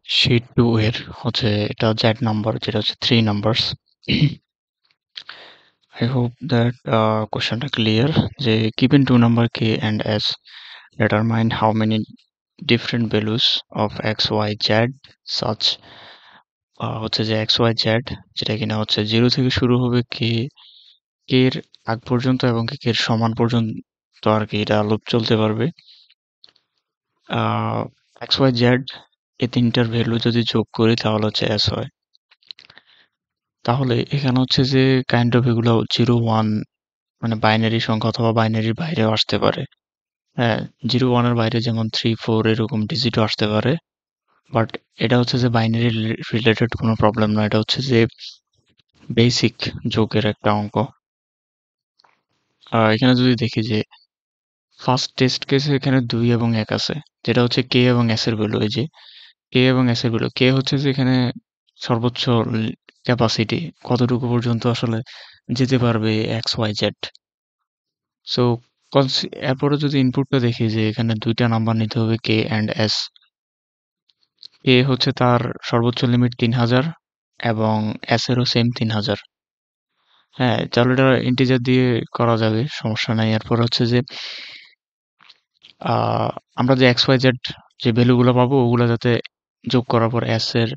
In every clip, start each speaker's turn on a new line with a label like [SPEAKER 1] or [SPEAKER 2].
[SPEAKER 1] Sheet 2 এর হচ্ছে এটা Z নাম্বার যেটা হচ্ছে 3 নাম্বারস। I hope that কোশ্চেনটা ক্লিয়ার যে given two number k and s determine how many different values of x, y, z such হচ্ছে যে x, y, z যেটা কিনা হচ্ছে 0 থেকে শুরু হবে k এর আগ পর্যন্ত এবং k এর সমান পর্যন্ত আর কি এটা লুপ চলতে পারবে। আহ x, y, z এই তিনটার ভ্যালু যদি যোগ করি তাহলে হচ্ছে s হয়। তাহলে এখানে হচ্ছে যে কাইন্ড অফ এগুলো 0 1 মানে বাইনারি সংখ্যা অথবা বাইনারির বাইরেও আসতে পারে। হ্যাঁ, 0 1 এর বাইরে যেমন 3 4 এরকম ডিজিটও আসতে পারে। বাট এটা হচ্ছে যে বাইনারি রিলেটেড কোনো প্রবলেম না, এটা হচ্ছে যে বেসিক যোগের একটা অঙ্ক। এখানে যদি দেখি যে ফার্স্ট টেস্ট কেসে এখানে 2 এবং 1 আছে, যেটা হচ্ছে কে এবং এস এর ভ্যালু। এই যে কে এবং এস এর ভ্যালু, কে হচ্ছে যে এখানে সর্বোচ্চ ক্যাপাসিটি কতটুকু পর্যন্ত আসলে যেতে পারবে এক্স ওয়াই জেড। সো এরপরে যদি ইনপুটটা দেখি যে এখানে দুইটা নাম্বার নিতে হবে কে অ্যান্ড এস। কে হচ্ছে তার সর্বোচ্চ লিমিট 3000 এবং এস এরও সেম 3000। হ্যাঁ, তাহলে এটা ইন্টিজার দিয়ে করা যাবে, সমস্যা নাই। এরপর হচ্ছে যে আহ, আমরা যে এক্স ওয়াই জেড যে ভ্যালুগুলো পাবো ওগুলো যাতে যোগ করার পর এস এর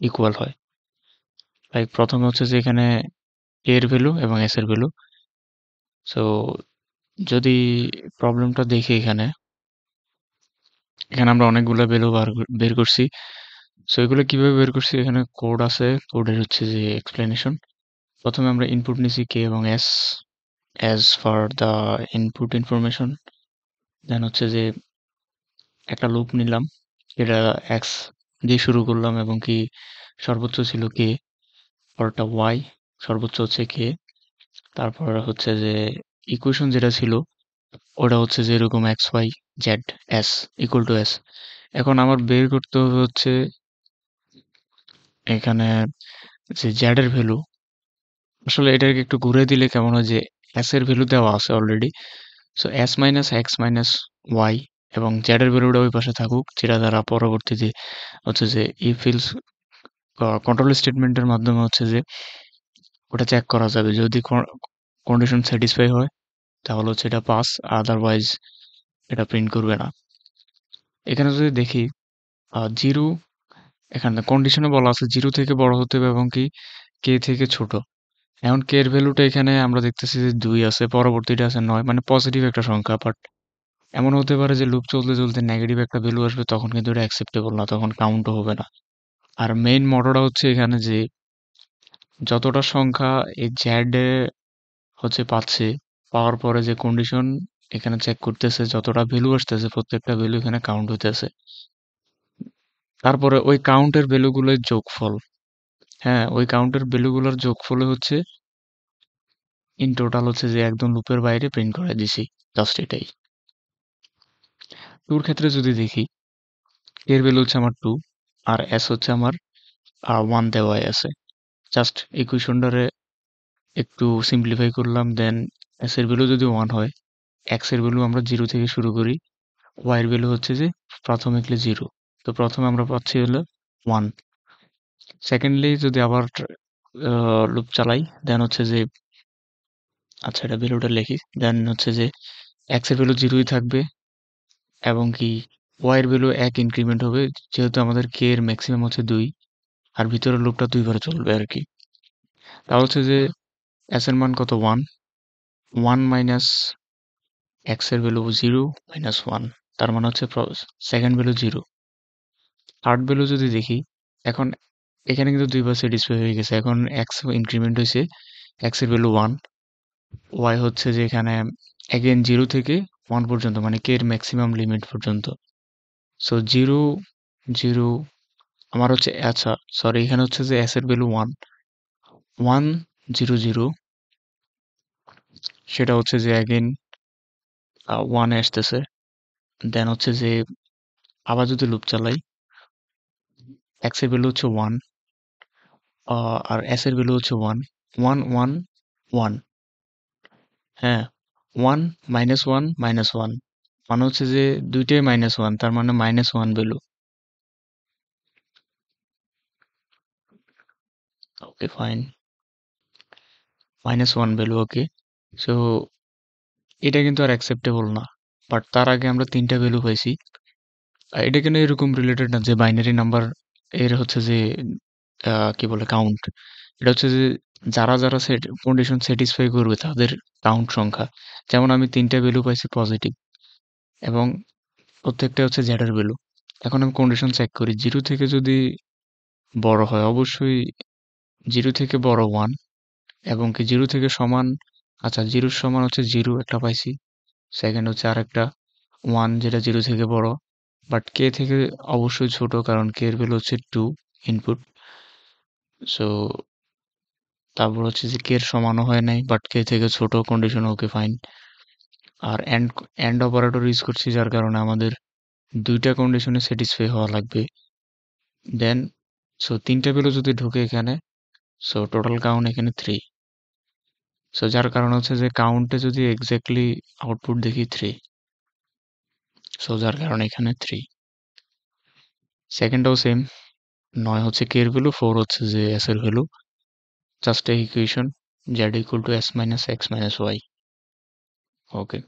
[SPEAKER 1] ইকুয়াল হয়। লাইক প্রথমে হচ্ছে যে এখানে কে এর ভ্যালু এবং এস এর ভ্যালু। সো যদি প্রবলেমটা দেখি এখানে, এখানে আমরা অনেকগুলো ভ্যালু বের করছি। সো এগুলো কিভাবে বের করছি, এখানে কোড আছে, কোডের হচ্ছে যে এক্সপ্লেনেশন। প্রথমে আমরা ইনপুট নিছি কে এবং as as for the input information. Then হচ্ছে যে একটা লুপ নিলাম, এটা এক্স দিয়ে শুরু করলাম এবং কি সর্বোচ্চ ছিল কে, পরটা ওয়াই, সর্বোচ্চ হচ্ছে কে। তারপর হচ্ছে যে ইকুয়েশন যেটা ছিল ওটা হচ্ছে যে এরকম X Y Z S equal to S. এখন আমার বের করতে হবে হচ্ছে এখানে যে জেড এর ভ্যালু। আসলে এটাকে একটু ঘুরে দিলে কেমন হয় যে এস এর ভ্যালু দেওয়া আছে already. So S minus X minus Y এবং জেড এর ভ্যালুটা ওই পাশে থাকুক, যেটা দ্বারা পরবর্তীতে হচ্ছে যে ইফ ইলস কন্ট্রোল স্টেটমেন্টের মাধ্যমে হচ্ছে যে ওটা চেক করা যাবে। যদি কন্ডিশন স্যাটিসফাই হয় তাহলে হচ্ছে এটা পাস, আদারওয়াইজ এটা প্রিন্ট করবে না। এখানে যদি দেখি জিরো, এখানে কন্ডিশনে বলা আছে জিরো থেকে বড় হতে হবে এবং কি কে থেকে ছোট। এখন কে এর ভ্যালুটা এখানে আমরা দেখতেছি যে 2 আছে, পরবর্তীটা আছে 9, মানে পজিটিভ একটা সংখ্যা। বাট এমন হতে পারে যে লুপ চলতে চলতে নেগেটিভ একটা ভ্যালু আসবে, তখন কিন্তু এটা অ্যাকসেপ্টেবল না, তখন কাউন্টও হবে না। আর মেইন মটোটা হচ্ছে এখানে যে যতটা সংখ্যা এই জ্যাড হচ্ছে পাচ্ছে, পাওয়ার পরে যে কন্ডিশন এখানে চেক করতেছে, যতটা ভ্যালু আসতেছে প্রত্যেকটা ভ্যালু এখানে কাউন্ট হইতেছে। তারপরে ওই কাউন্টের ভ্যালুগুলোর যোগফল, হ্যাঁ ওই কাউন্টের ভ্যালুগুলোর যোগফলে হচ্ছে ইন টোটাল হচ্ছে যে একদম লুপের বাইরে প্রিন্ট করে দিছি। জাস্ট এটাই। টুর ক্ষেত্রে যদি দেখি, এর ভ্যালু হচ্ছে আমার 2 আর এস হচ্ছে আমার 1 দেওয়াই আছে। জাস্ট ইকুয়েশনটারে একটু সিম্পলিফাই করলাম। দেন এস এর ভ্যালু যদি 1 হয়, এক্স এর ভ্যালু আমরা 0 থেকে শুরু করি, ওয়াই এর ভ্যালু হচ্ছে যে প্রাথমিকলি 0। তো প্রথমে আমরা পাচ্ছি হলো 1। সেকেন্ডলি যদি আবার লুপ চালাই, দেন হচ্ছে যে আচ্ছা এটা ভ্যালুটা লিখি। দেন হচ্ছে যে এক্স এর ভ্যালু 0ই থাকবে এবং কি ওয়াই এর ভ্যালু 1 ইনক্রিমেন্ট হবে, যেহেতু আমাদের কে এর ম্যাক্সিমাম হচ্ছে 2 আর ভিতরের লুপটা 2 বারে চলবে আর কি। তাহলে হচ্ছে যে এস এর মান কত, 1, 1 মাইনাস এক্স এর ভ্যালু 0 মাইনাস 1, তার মানে হচ্ছে সেকেন্ড ভ্যালু 0। থার্ড ভ্যালু যদি দেখি, এখন এখানে কিন্তু দুইবার স্যাটিসফাই হয়ে গেছে। এখন এক্স ইনক্রিমেন্ট হয়েছে, এক্স এর ভ্যালু 1, ওয়াই হচ্ছে যে এখানে এগেন 0 থেকে 1 পর্যন্ত, মানে কে এর ম্যাক্সিমাম লিমিট পর্যন্ত। সো 0 0 আমার হচ্ছে, আচ্ছা সরি, এখানে হচ্ছে যে এস এর ভ্যালু 1 1 0 0, সেটা হচ্ছে যে অ্যাগেন 1 এ আসতেছে। দেন হচ্ছে যে আবার যদি লুপ চালাই, এক্স এর ভ্যালু হচ্ছে 1 আর এস এর ভ্যালু হচ্ছে 1 1 1 1। হ্যাঁ, 1 মাইনাস 1 মাইনাস 1 মানে হচ্ছে যে দুইটাই মাইনাস 1, তার মানে minus 1 value. Okay fine, -1 value ওকে। সো এটা কিন্তু আর অ্যাকসেপ্টেবল না। বাট তার আগে আমরা ৩টা ভ্যালু পাইছি। এটা কিন্তু এরকম রিলেটেড না যে বাইনারি নাম্বার এর হচ্ছে যে কি বলে কাউন্ট। এটা হচ্ছে যে যারা সেট কন্ডিশন স্যাটিসফাই করবে তাদের কাউন্ট সংখ্যা। যেমন আমি ৩টা ভ্যালু পাইছি পজিটিভ এবং প্রত্যেকটা হচ্ছে z এর ভ্যালু। এখন আমি কন্ডিশন চেক করি। 0 থেকে যদি বড় হয় অবশ্যই 0 থেকে বড় 1 এবং কি 0 থেকে সমান, আচ্ছা 0 এর সমান হচ্ছে 0 একটা পাইছি। সেকেন্ড হচ্ছে আরেকটা 1 যেটা 0 থেকে বড়। বাট k থেকে অবশ্যই ছোট কারণ k এর ভ্যালু হচ্ছে 2 ইনপুট। সো তারপর হচ্ছে যে k এর সমানও হয় নাই বাট k থেকে ছোট কন্ডিশন ওকে ফাইন। আর এন্ড অপারেটর ইউজ করছি যার কারণে আমাদের ২টা কন্ডিশনে স্যাটিসফাই হওয়া লাগবে। দেন সো ৩টা ভ্যালু যদি ঢোকে এখানে, সো টোটাল কাউন্ট এখানে 3। সো যার কারণ হচ্ছে যে কাউন্টে যদি এক্স্যাক্টলি আউটপুট দেখি 3, সো যার কারণে এখানে 3। সেকেন্ডটাও সেম, 9 হচ্ছে k এর ভ্যালু, 4 হচ্ছে যে s এর value. Just a equation z equal to s minus x minus y। Okay.